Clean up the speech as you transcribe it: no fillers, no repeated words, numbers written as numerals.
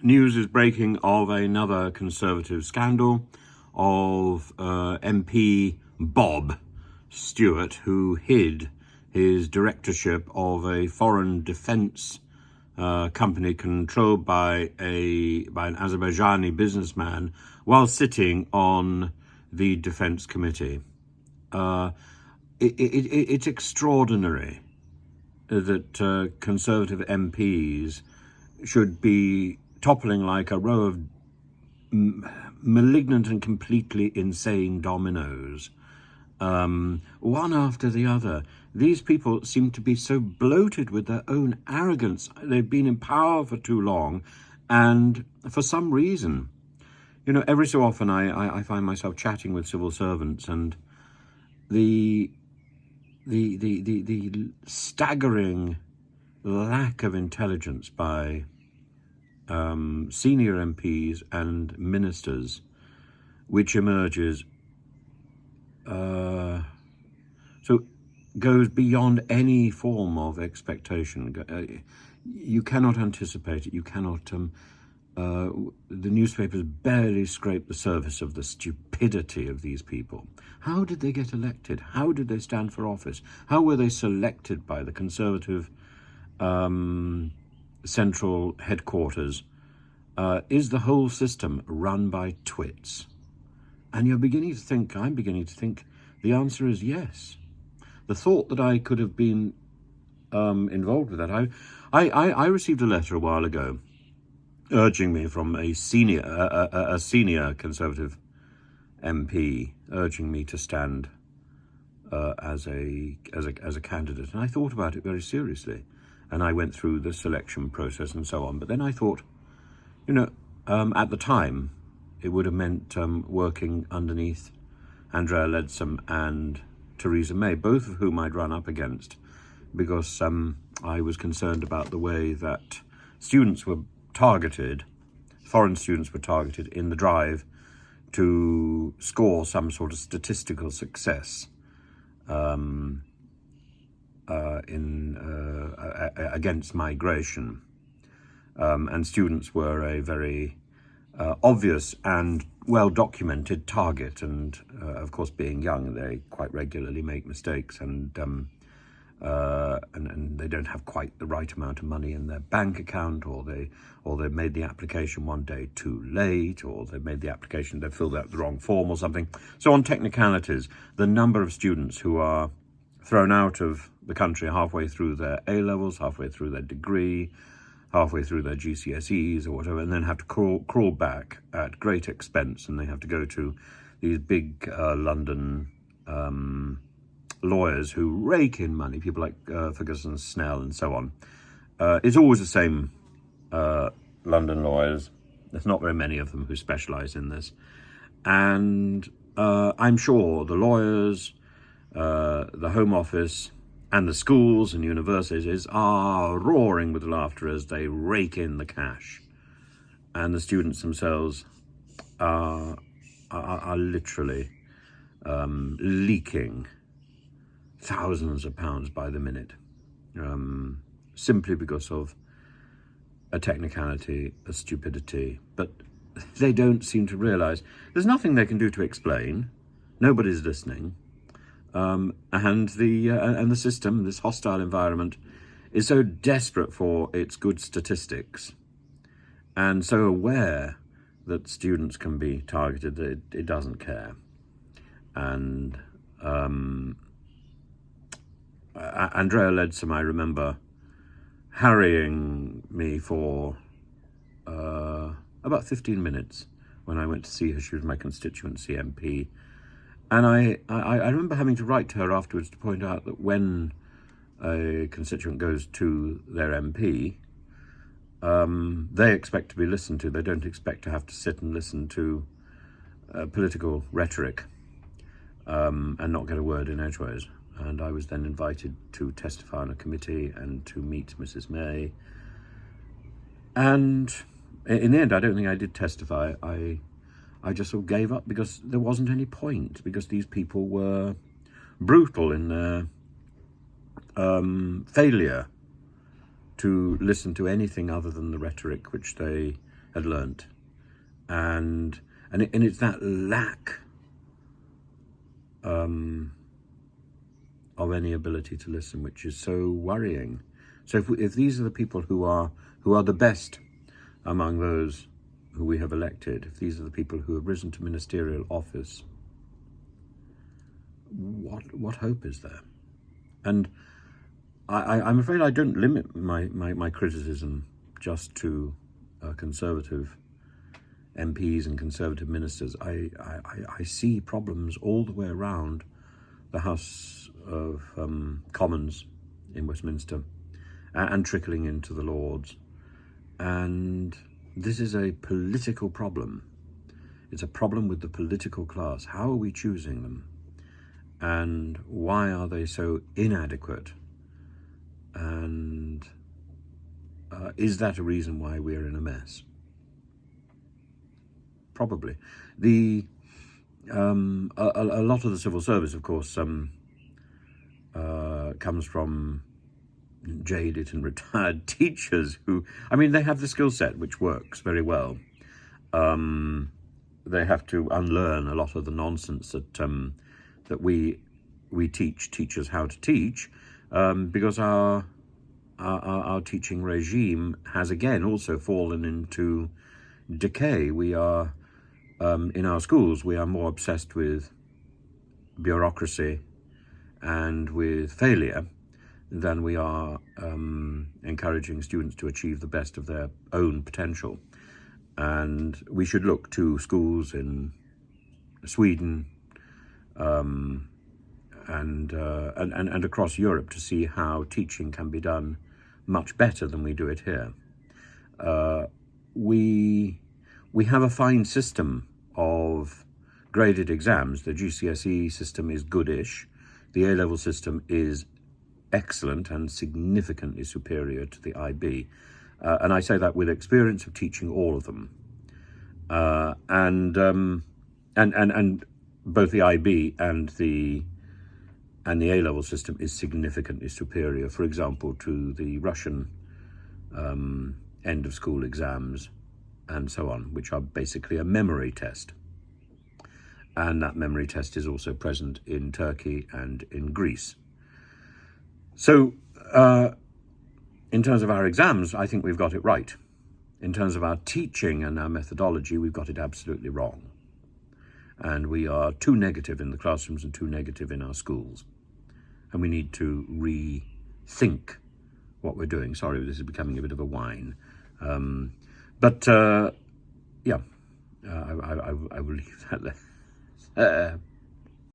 news is breaking of another Conservative scandal of MP Bob Stewart, who hid his directorship of a foreign defence company controlled by an Azerbaijani businessman while sitting on the Defence Committee. It's extraordinary that Conservative MPs should be toppling like a row of malignant and completely insane dominoes, one after the other. These people seem to be so bloated with their own arrogance. They've been in power for too long, and for some reason, you know, every so often I find myself chatting with civil servants, and the staggering lack of intelligence by senior MPs and ministers, which emerges, goes beyond any form of expectation. You cannot anticipate it. You cannot. The newspapers barely scrape the surface of the stupidity of these people. How did they get elected? How did they stand for office? How were they selected by the Conservative central headquarters? Is the whole system run by twits? And I'm beginning to think, the answer is yes. The thought that I could have been involved with that, I received a letter a while ago urging me from a senior Conservative MP, urging me to stand as a candidate, and I thought about it very seriously, and I went through the selection process and so on. But then I thought, you know, at the time, it would have meant working underneath Andrea Leadsom and Theresa May, both of whom I'd run up against, because I was concerned about the way that students were targeted, foreign students were targeted in the drive to score some sort of statistical success against migration. And students were a very obvious and well-documented target, and of course, being young, they quite regularly make mistakes, and they don't have quite the right amount of money in their bank account, or they made the application one day too late, or they filled out the wrong form or something. So on technicalities, the number of students who are thrown out of the country halfway through their A-levels, halfway through their degree, halfway through their GCSEs or whatever, and then have to crawl back at great expense, and they have to go to these big London lawyers who rake in money, people like Ferguson, Snell, and so on. It's always the same London lawyers. There's not very many of them who specialise in this. And I'm sure the lawyers, the Home Office, and the schools and universities are roaring with laughter as they rake in the cash. And the students themselves are literally leaking thousands of pounds by the minute, simply because of a technicality, a stupidity. But they don't seem to realise there's nothing they can do to explain. Nobody's listening. And the system, this hostile environment, is so desperate for its good statistics and so aware that students can be targeted that it doesn't care. And Andrea Leadsom, I remember, harrying me for about 15 minutes when I went to see her. She was my constituency MP. And I remember having to write to her afterwards to point out that when a constituent goes to their MP, they expect to be listened to. They don't expect to have to sit and listen to political rhetoric and not get a word in edgeways. And I was then invited to testify on a committee and to meet Mrs. May. And in the end, I don't think I did testify. I just sort of gave up because there wasn't any point, because these people were brutal in their failure to listen to anything other than the rhetoric which they had learnt. And it's that lack of any ability to listen, which is so worrying. So if these are the people who are the best among those who we have elected, if these are the people who have risen to ministerial office, what hope is there? And I'm afraid I don't limit my criticism just to Conservative MPs and Conservative ministers. I see problems all the way around the House of Commons in Westminster and trickling into the Lords. And this is a political problem. It's a problem with the political class. How are we choosing them? And why are they so inadequate? And is that a reason why we're in a mess? Probably. A lot of the civil service, of course, comes from jaded and retired teachers who, they have the skill set which works very well. They have to unlearn a lot of the nonsense that we teach teachers how to teach, because our teaching regime has again also fallen into decay. We are in our schools, we are more obsessed with bureaucracy and with failure than we are encouraging students to achieve the best of their own potential. And we should look to schools in Sweden and across Europe to see how teaching can be done much better than we do it here. We have a fine system of graded exams. The GCSE system is goodish. The A-level system is excellent and significantly superior to the IB. And I say that with experience of teaching all of them. And both the IB and the A-level system is significantly superior, for example, to the Russian end of school exams and so on, which are basically a memory test. And that memory test is also present in Turkey and in Greece. So in terms of our exams, I think we've got it right. In terms of our teaching and our methodology, we've got it absolutely wrong. And we are too negative in the classrooms and too negative in our schools. And we need to rethink what we're doing. Sorry, this is becoming a bit of a whine. I will leave that there.